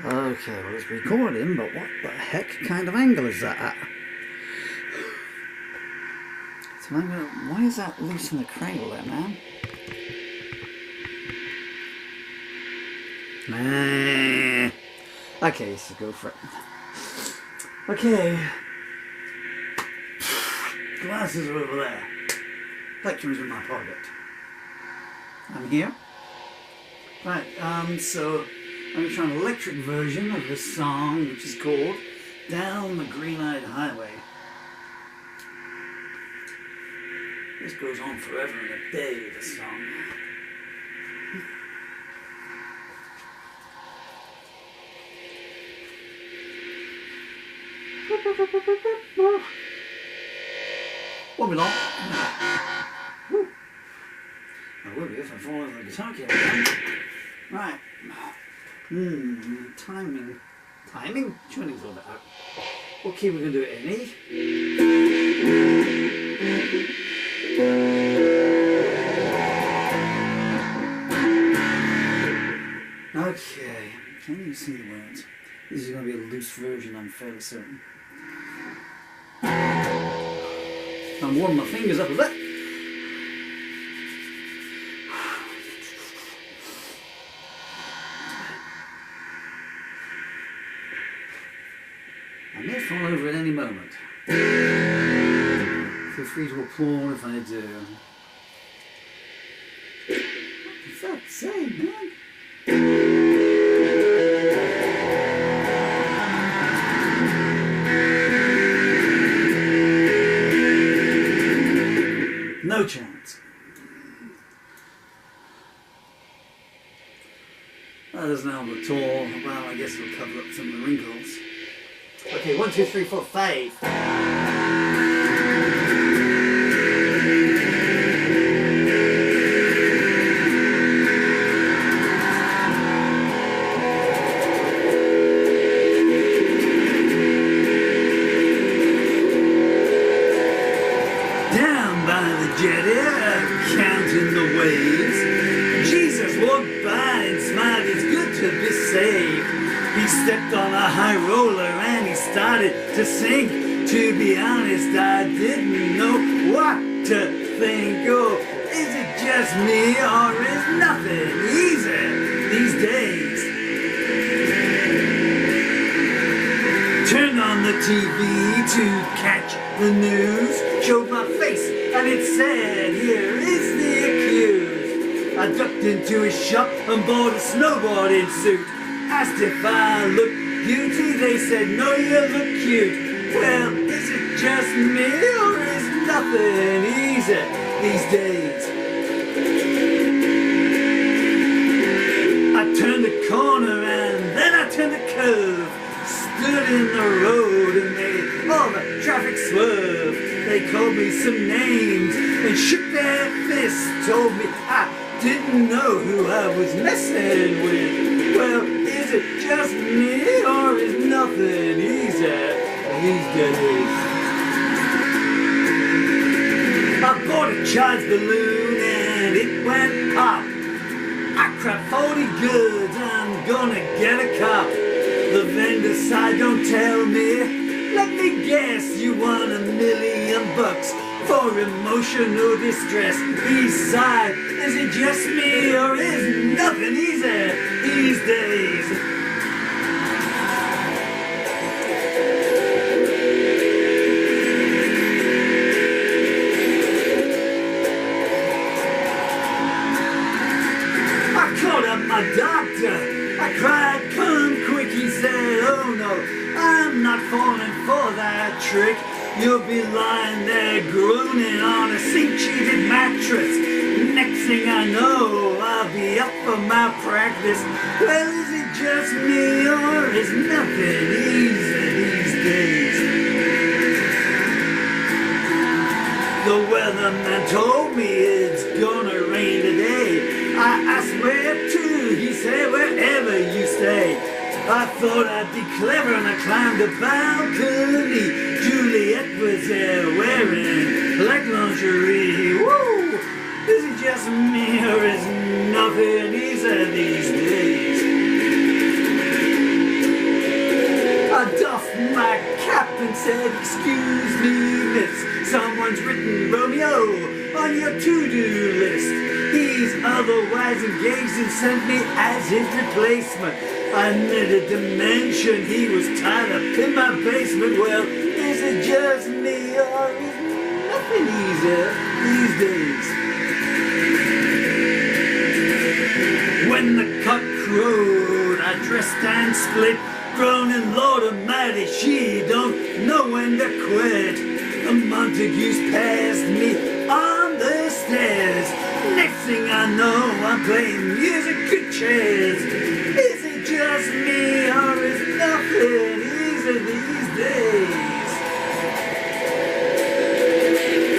Okay, well it's recording, but what the heck kind of angle is that at? So I'm gonna, why is that loose in the cradle there, man? Nah. Okay, so go for it. Okay. Glasses are over there. Plectrum's in my pocket. I'm here. Right, so I'm going to try an electric version of this song, which is called Down the Green-Eyed Highway. This goes on forever and a day, this song. Won't be long. I will be if I fall over the guitar cable again. Right. Timing. Timing? Tuning's all that out. What key are we going to do it in? E? Okay. Can you see the words? This is going to be a loose version, I'm fairly certain. I'm warming my fingers up a bit. I may fall over at any moment. Feel free to applaud if I do. What's that saying, man? No chance. That doesn't help at all. Well, I guess it'll cover up some of the wrinkles. Okay, 1, 2, 3, 4, 5. Down by the jetty, counting the waves, Jesus walked by and smiled. It's good to be saved. He stepped on a high roller and he started to sink. To be honest, I didn't know what to think. Oh, is it just me or is nothing easy these days? Turned on the TV to catch the news. Showed my face and it said, here is the accused. I ducked into his shop and bought a snowboarding suit. Asked if I looked beauty, they said, no, you look cute. Well, is it just me or is nothing easy these days? I turned the corner and then I turned the curve. Stood in the road and made all the traffic swerve. They called me some names and shook their fists. Told me I didn't know who I was messing with. Well, is it just me or is nothing easy these days? I bought a charged balloon and it went pop. I cracked 40 goods, I'm gonna get a cop. The vendor sighed, don't tell me. Let me guess, you want $1 million for emotional distress. He sighed, is it just me or is nothing easy these days? I called up my doctor. I cried, come quick, he said, oh no, I'm not falling for that trick. You'll be lying there groaning on a sink-sheeted mattress. Next thing I know, I'll be up for my practice. Well, is it just me or is nothing easy these days? The weatherman told me it's gonna rain today. I asked where to, he said wherever you stay. I thought I'd be clever and I climbed a balcony. Juliet was there wearing black lingerie. Woo! Is it just me or is nothing easy these days? excuse me, miss, someone's written Romeo on your to-do list. He's otherwise engaged and sent me as his replacement. I needed to mention he was tied up in my basement. Well, is it just me or is nothing easier these days? When the cock crowed, I dressed and split, groaning, Lord Almighty, she don't know when to quit. The Montagues passed me on the stairs. Next thing I know, I'm playing music good chairs. Is it just me or is nothing easy these days?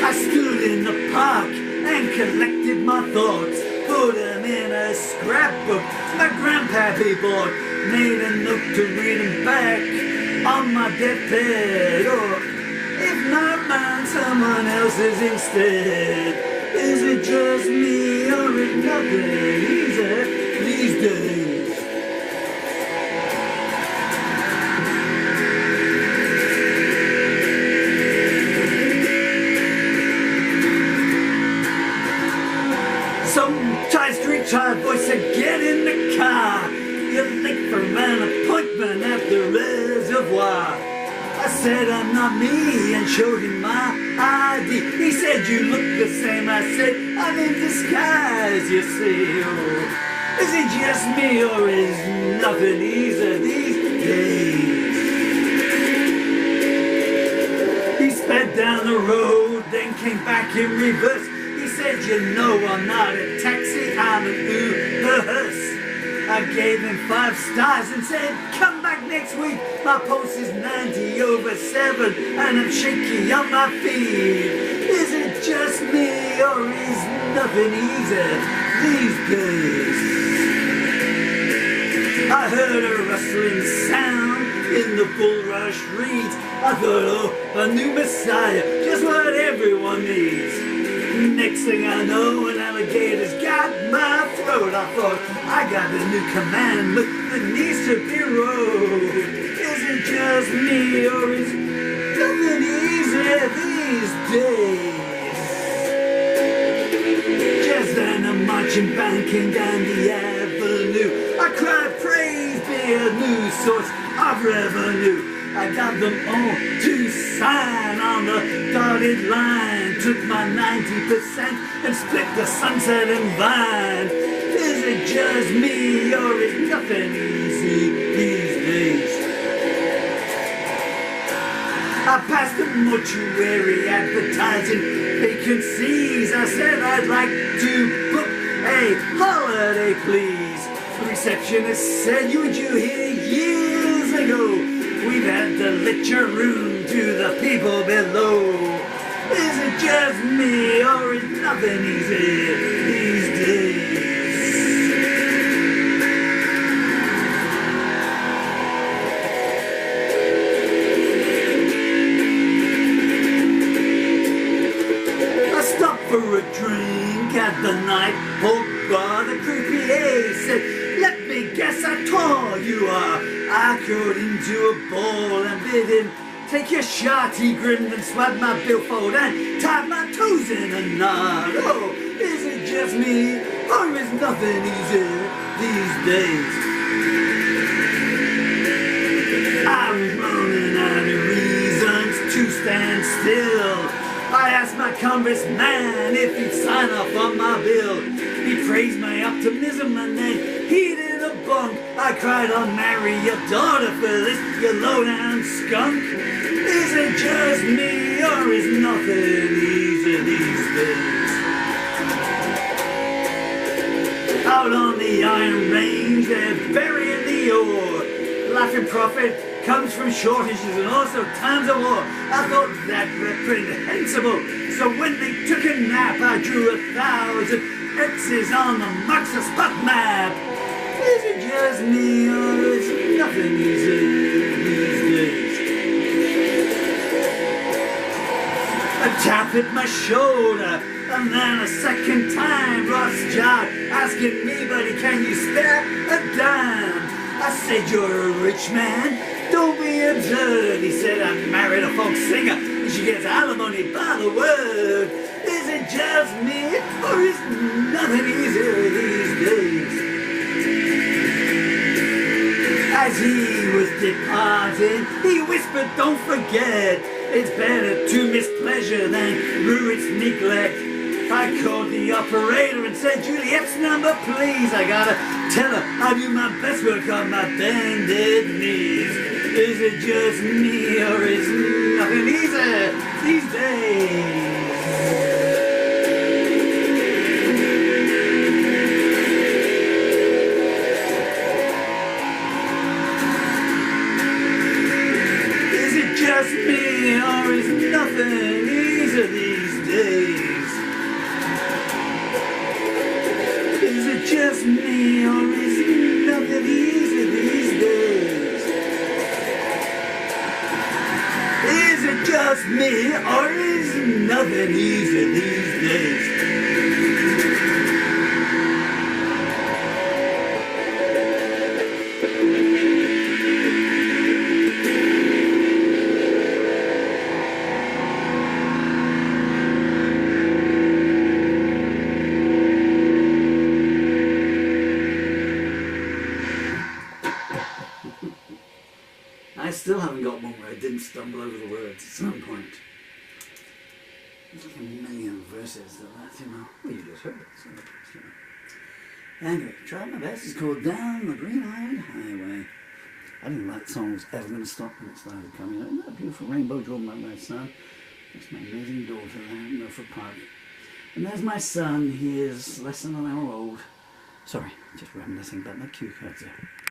I stood in the park and collected my thoughts, put them in a scrapbook my grandpappy bought, made a note to read them back on my deathbed, or if not mine, someone else's instead. Is it just me or is nothing easy these days? Sometimes three-child voice said, get in the car. You're late for an appointment at the reservoir. I said I'm not me and showed him my ID. He said you look the same. I said I'm in disguise, you see. Oh, is it just me or is nothing easy these days? He sped down the road, then came back in reverse. He said, you know I'm not a taxi, I'm an Uber hearse. I gave him 5 stars and said, come back next week. My pulse is 90/7 and I'm shaky on my feet. Is it just me or is nothing easy these days? I heard a rustling sound in the bulrush reeds. I thought, oh, a new messiah, just what everyone needs. Next thing I know, an alligator's got my throat. I thought, I got a new commandment that needs to be wrote. Is it just me or is nothing easy these days? Just then a marching band came down the avenue. I cried, praise be a new source of revenue. I got them all to sign on the dotted line. Took my 90% and split the sunset and vine. Is it just me or is nothing easy these days? I passed the mortuary advertising vacancies. I said I'd like to book a holiday, please. The receptionist said, you and you here years ago. We've had to let your room to the people below. Is it just me or is nothing easy these days? I stopped for a drink at the night Hope bar. The croupier said, let me guess how tall you are. I curled into a ball and bid him take your shot. He grinned and swiped my billfold and tied my toes in a knot. Oh, is it just me or is nothing easy these days? I was running out of reasons to stand still. I asked my congressman if he'd sign off on my bill. He praised my optimism and then he did a bunk. I cried, I'll marry your daughter for this, you low-down skunk. Is it just me or is nothing easy these days? Out on the Iron Range, they're burying the ore. Laughing profit comes from shortages and also times of war. I thought that reprehensible. So when they took a nap, I drew 1,000 X's on the marks of spot map. Is it just me or is nothing easy these days? A tap hit my shoulder and then a second time. Ross John asking me, buddy, can you spare a dime? I said, you're a rich man Don't be absurd, he said, I married a folk singer and she gets alimony by the word. Is it just me or is nothing easier these days? As he was departing, he whispered, don't forget, it's better to miss pleasure than rue its neglect. I called the operator and said, Juliet's number, please. I gotta tell her I do my best work on my bended knees. Is it just me or is nothing easier these days? Just me, or is nothing easier these days? Is it just me, or is nothing easier these days? Is it just me, or is nothing easier these days? I still haven't got one where I didn't stumble over the words at some point. There's like a million verses of that, you know. Well, you just heard it. So, you know. Anyway, tried my best. It's called Down the Green-Eyed Highway. I didn't like the song was ever going to stop when it started coming. Isn't that a beautiful rainbow drawn by my son? That's my amazing daughter there in Milford Park. And there's my son. He is less than an hour old. Sorry, just reminiscing about my cue cards there.